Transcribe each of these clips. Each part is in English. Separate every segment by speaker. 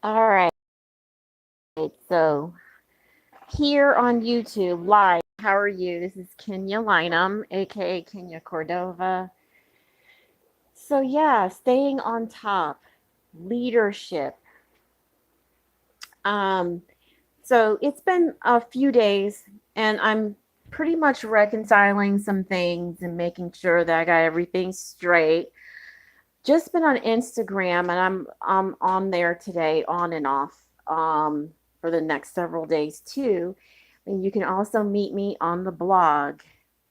Speaker 1: All right. So here on YouTube live, how are you? This is Kenya Lynham, aka Kenya Cordova. So yeah, staying on top, leadership. Um, so it's been a few days, and I'm pretty much reconciling some things and making sure that I got everything straight. Just been on Instagram, and I'm on there today, on and off, for the next several days too. And you can also meet me on the blog.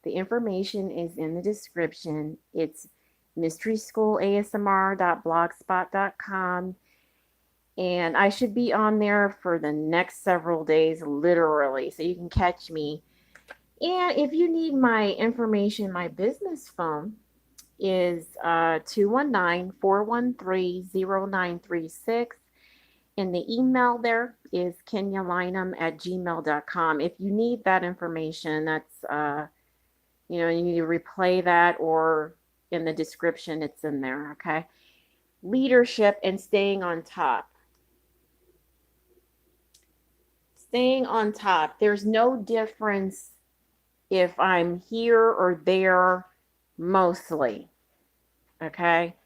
Speaker 1: The information is in the description. It's mysteryschoolasmr.blogspot.com. And I should be on there for the next several days, literally, so you can catch me. And if you need my information, my business phone is 219-413-0936. And the email there is kenyalineham@gmail.com. If you need that information, that's, you need to replay that, or in the description, it's in there, okay? Leadership and staying on top. Staying on top. There's no difference if I'm here or there, mostly, okay?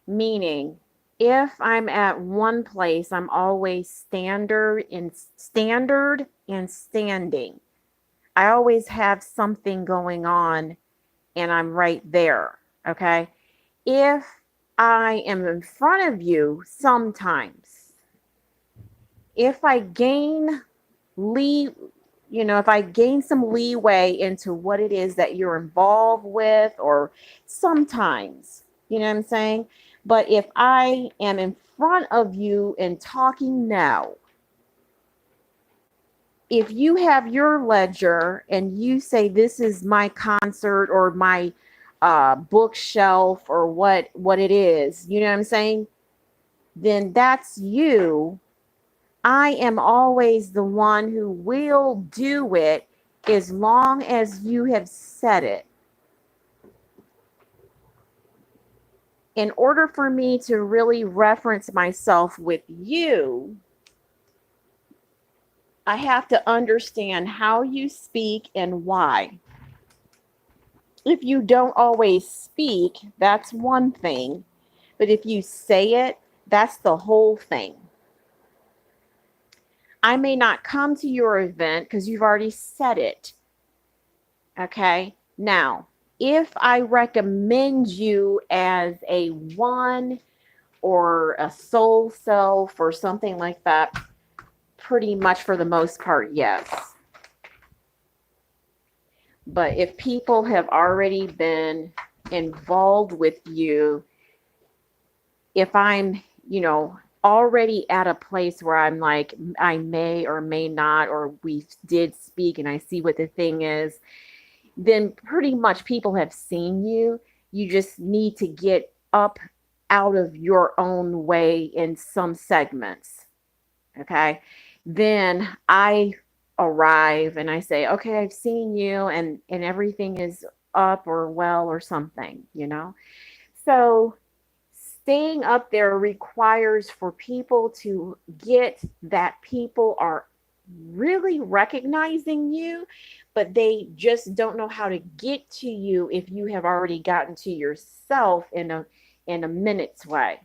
Speaker 1: Meaning, if I'm at one place, I'm always standard and standing. I always have something going on, and I'm right there. Okay. If I am in front of you, sometimes, if I gain lee if I gain some leeway into what it is that you're involved with, or sometimes, you know what I'm saying? But if I am in front of you and talking now, if you have your ledger and you say this is my concert or my bookshelf or what it is, you know what I'm saying? Then that's you. I am always the one who will do it as long as you have said it. In order for me to really reference myself with you, I have to understand how you speak and why. If you don't always speak, that's one thing. But if you say it, that's the whole thing. I may not come to your event because you've already said it. Okay. Now, if I recommend you as a one or a soul self or something like that, pretty much for the most part, yes. But if people have already been involved with you, if I'm, already at a place where I'm like, I may or may not, or we did speak and I see what the thing is, then pretty much people have seen you. You just need to get up out of your own way in some segments. Okay. Then I arrive and I say, okay, I've seen you, and everything is up or well or something. So staying up there requires for people to get that people are really recognizing you, but they just don't know how to get to you if you have already gotten to yourself in a minute's way.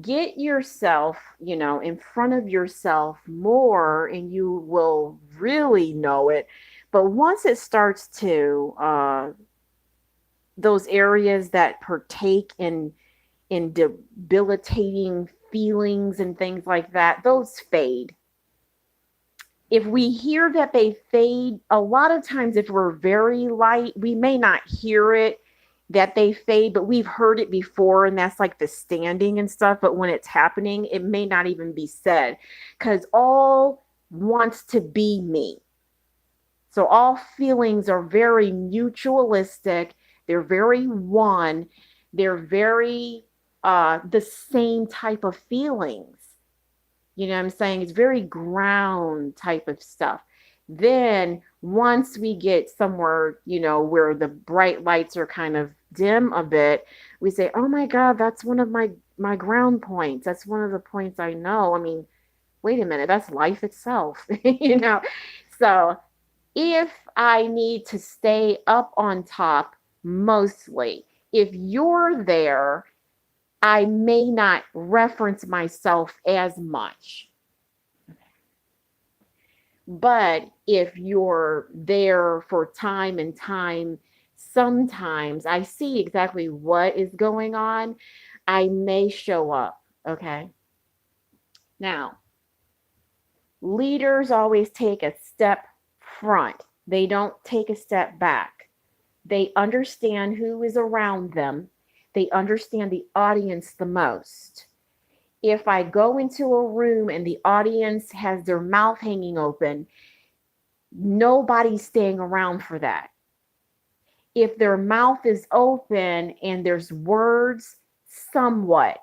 Speaker 1: Get yourself, in front of yourself more, and you will really know it. But once it starts to those areas that partake in debilitating feelings and things like that, those fade. If we hear that they fade, a lot of times, if we're very light, we may not hear it that they fade, but we've heard it before, and that's like the standing and stuff. But when it's happening, it may not even be said, because all wants to be me. So all feelings are very mutualistic, they're very one, they're very the same type of feelings. You know what I'm saying? It's very ground type of stuff. Then once we get somewhere, where the bright lights are kind of dim a bit, we say, "Oh my God, that's one of my ground points. That's one of the points I know." I mean, wait a minute, that's life itself, you know. So if I need to stay up on top, mostly, if you're there, I may not reference myself as much. But if you're there for time and time, sometimes I see exactly what is going on. I may show up. Okay. Now, leaders always take a step front, they don't take a step back. They understand who is around them, they understand the audience the most. If I go into a room and the audience has their mouth hanging open, nobody's staying around for that. If their mouth is open and there's words, somewhat.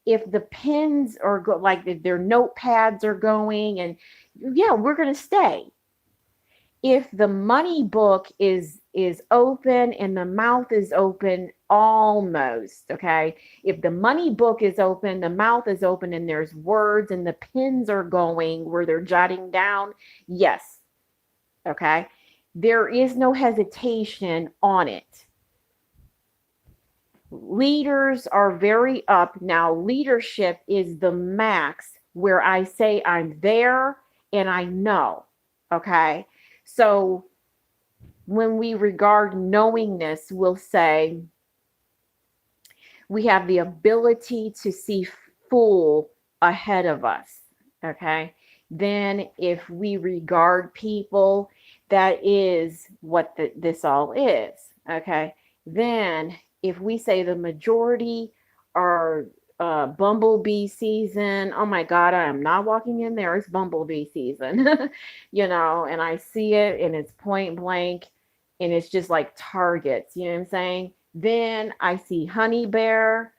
Speaker 1: If the pens are like if their notepads are going, and yeah, we're going to stay. If the money book is open and the mouth is open, almost, okay, if the money book is open, the mouth is open, and there's words and the pens are going where they're jotting down, yes, okay, there is no hesitation on it. Leaders are very up. Now leadership is the max where I say I'm there and I know, okay. So when we regard knowingness, we'll say we have the ability to see full ahead of us. Okay. Then if we regard people, that is what this all is. Okay. Then if we say the majority are bumblebee season, oh my God, I am not walking in there. It's bumblebee season, and I see it and it's point blank and it's just like targets, you know what I'm saying? Then I see Honey Bear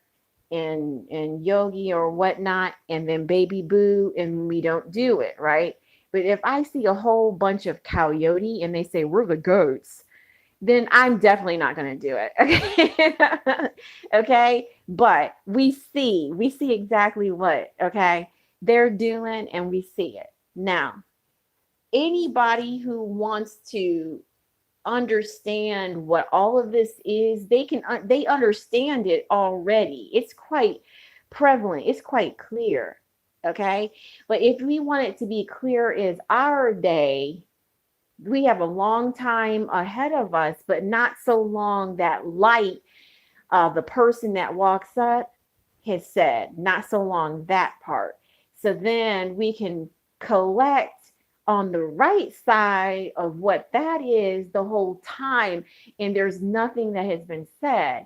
Speaker 1: and Yogi or whatnot, and then Baby Boo, and we don't do it, right? But if I see a whole bunch of Coyote and they say we're the goats, then I'm definitely not going to do it. Okay. Okay. But we see exactly what, okay, they're doing, and we see it. Now, anybody who wants to understand what all of this is, they understand it already. It's quite prevalent, it's quite clear. Okay. But if we want it to be clear as our day, we have a long time ahead of us, but not so long that light, the person that walks up has said, not so long that part. So then we can collect on the right side of what that is the whole time, and there's nothing that has been said.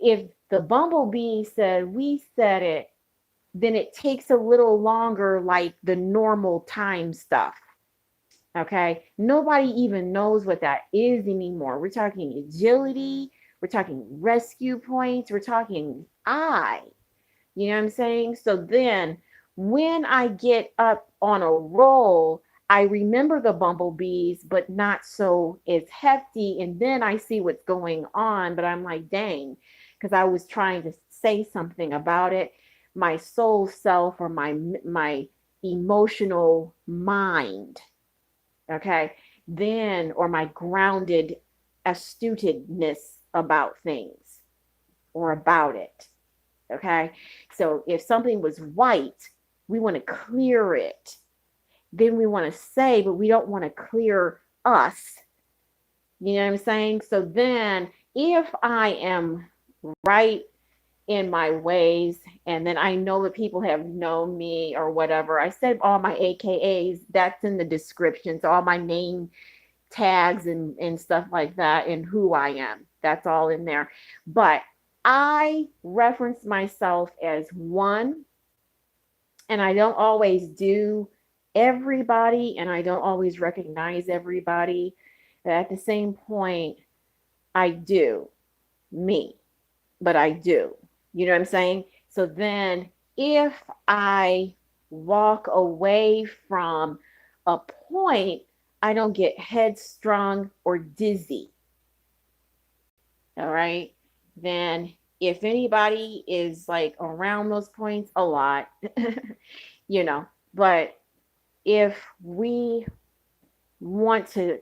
Speaker 1: If the bumblebee said we said it, then it takes a little longer, like the normal time stuff. Okay. Nobody even knows what that is anymore. We're talking agility. We're talking rescue points. We're talking I. You know what I'm saying? So then when I get up on a roll, I remember the bumblebees, but not so as hefty. And then I see what's going on, but I'm like, dang, because I was trying to say something about it. My soul self, or my emotional mind, okay, then, or my grounded astutedness about things or about it, okay. So if something was white, we want to clear it, then we want to say, but we don't want to clear us, you know what I'm saying? So then if I am right in my ways, and then I know that people have known me or whatever, I said all my AKAs, that's in the description. So all my name tags and stuff like that, and who I am, that's all in there. But I reference myself as one, and I don't always do everybody, and I don't always recognize everybody. But at the same point, I do me, but I do. You know what I'm saying? So then if I walk away from a point, I don't get headstrong or dizzy. All right. Then if anybody is like around those points a lot, you know, but if we want to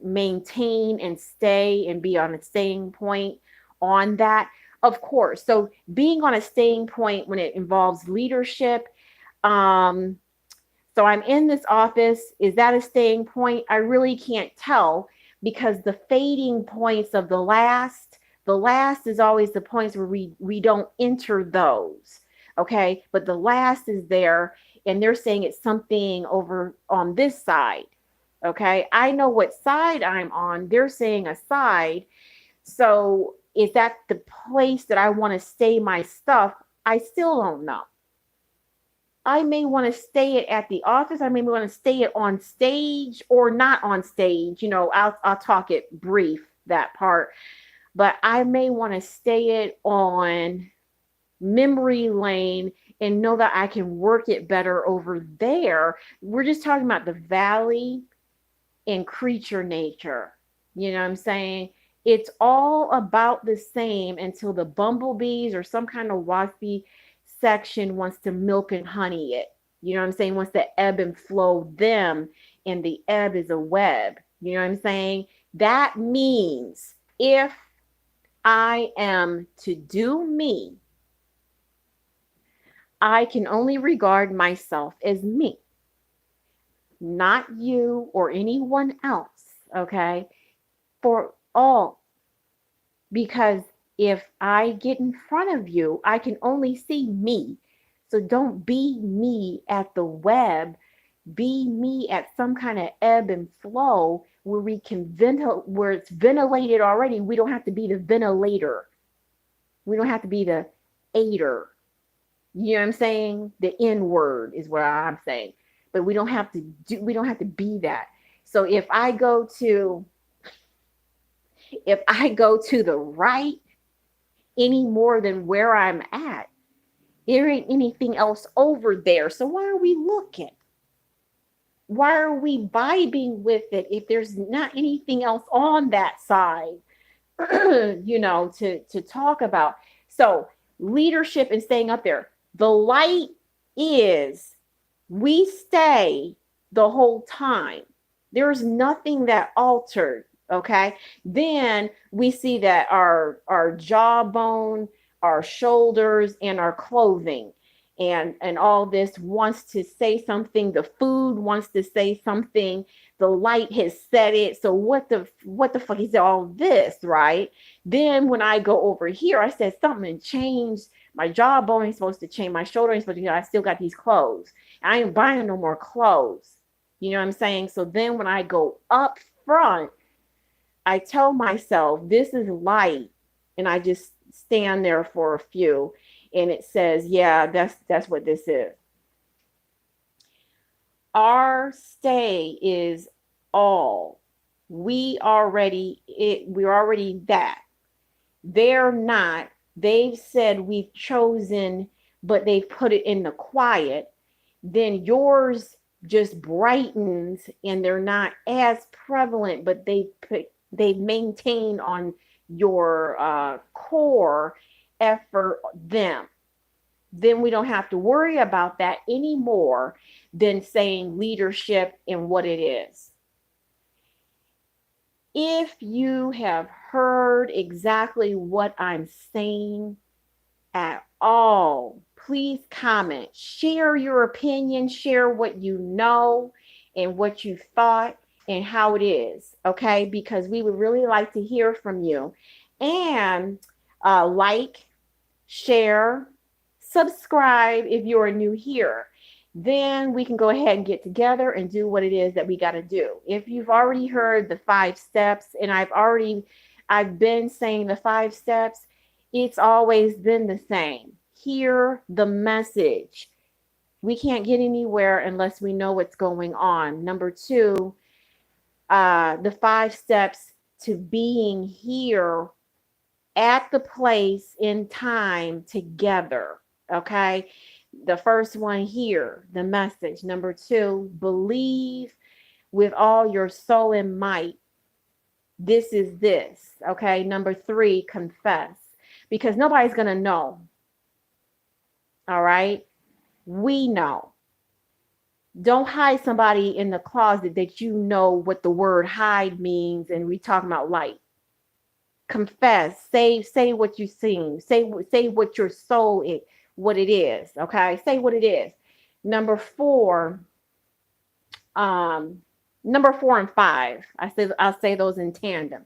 Speaker 1: maintain and stay and be on a staying point on that, of course. So being on a staying point when it involves leadership, um, so I'm in this office. Is that a staying point? I really can't tell because the fading points of the last is always the points where we don't enter those. Okay. But the last is there and they're saying it's something over on this side. Okay. I know what side I'm on. They're saying a side. So is that the place that I want to stay my stuff? I still don't know. I may want to stay it at the office. I may want to stay it on stage or not on stage. You know, I'll talk it brief, that part. But I may want to stay it on memory lane and know that I can work it better over there. We're just talking about the valley and creature nature. You know what I'm saying? It's all about the same until the bumblebees or some kind of waspy section wants to milk and honey it. You know what I'm saying? Wants to ebb and flow them, and the ebb is a web. You know what I'm saying? That means if I am to do me, I can only regard myself as me, not you or anyone else. Okay. For all, because if I get in front of you, I can only see me. So don't be me at the web. Be me at some kind of ebb and flow where we can ventilate, where it's ventilated already. We don't have to be the ventilator. We don't have to be the aider. You know what I'm saying? The N word is what I'm saying. But we don't have to do. We don't have to be that. So if I go to the right any more than where I'm at, there ain't anything else over there. So why are we looking? Why are we vibing with it if there's not anything else on that side, you know, to talk about? So leadership and staying up there. The light is we stay the whole time. There's nothing that altered. Okay. Then we see that our jawbone, our shoulders, and our clothing and all this wants to say something. The food wants to say something. The light has said it. So what the fuck is all this, right? Then when I go over here, I said something changed. My jawbone ain't supposed to change. My shoulder ain't supposed to. I still got these clothes. I ain't buying no more clothes. You know what I'm saying? So then when I go up front, I tell myself this is light, and I just stand there for a few, and it says, yeah, that's what this is. Our stay is all. We're already that. They're not. They've said we've chosen, but they've put it in the quiet. Then yours just brightens and they're not as prevalent, but they've maintained on your core effort them. Then we don't have to worry about that anymore than saying leadership and what it is. If you have heard exactly what I'm saying at all, please comment, share your opinion, share what you know and what you thought and how it is, okay? Because we would really like to hear from you. And like, share, subscribe if you're new here. Then we can go ahead and get together and do what it is that we got to do. If you've already heard the 5 steps, and I've been saying the 5 steps, it's always been the same. Hear the message. We can't get anywhere unless we know what's going on. Number 2, the 5 steps to being here at the place in time together. Okay. The first one, here, the message. Number 2, believe with all your soul and might. This is this. Okay. Number 3, confess, because nobody's going to know. All right. We know. Don't hide somebody in the closet that you know what the word hide means, and we talking about light. Confess. Say what you sing. Say what your soul is, what it is. Okay, say what it is. Number 4, um, number 4 and 5. I'll say those in tandem.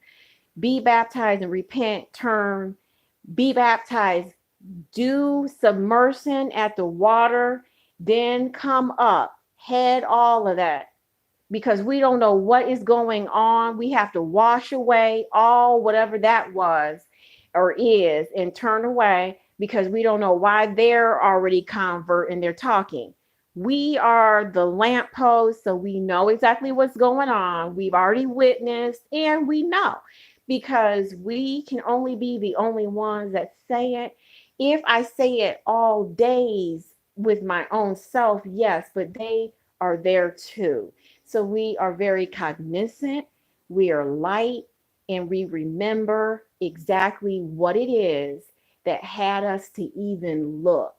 Speaker 1: Be baptized and repent. Turn. Be baptized. Do submersion at the water. Then come up. Head all of that, because we don't know what is going on. We have to wash away all whatever that was or is and turn away, because we don't know why they're already convert and they're talking. We are the lamppost, so we know exactly what's going on. We've already witnessed and we know, because we can only be the only ones that say it. If I say it all days with my own self, yes, but they are there too. So we are very cognizant, we are light, and we remember exactly what it is that had us to even look,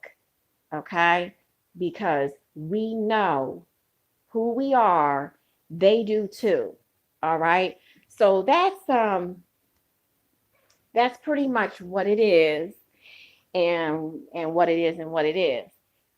Speaker 1: okay? Because we know who we are, they do too. All right? So that's pretty much what it is, and what it is and what it is.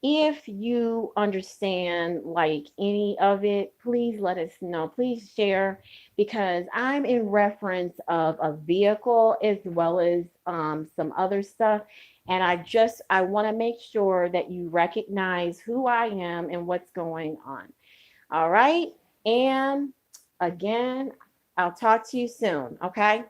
Speaker 1: If you understand like any of it, please let us know. Please share, because I'm in reference of a vehicle as well as some other stuff. And I want to make sure that you recognize who I am and what's going on. All right. And again, I'll talk to you soon. Okay.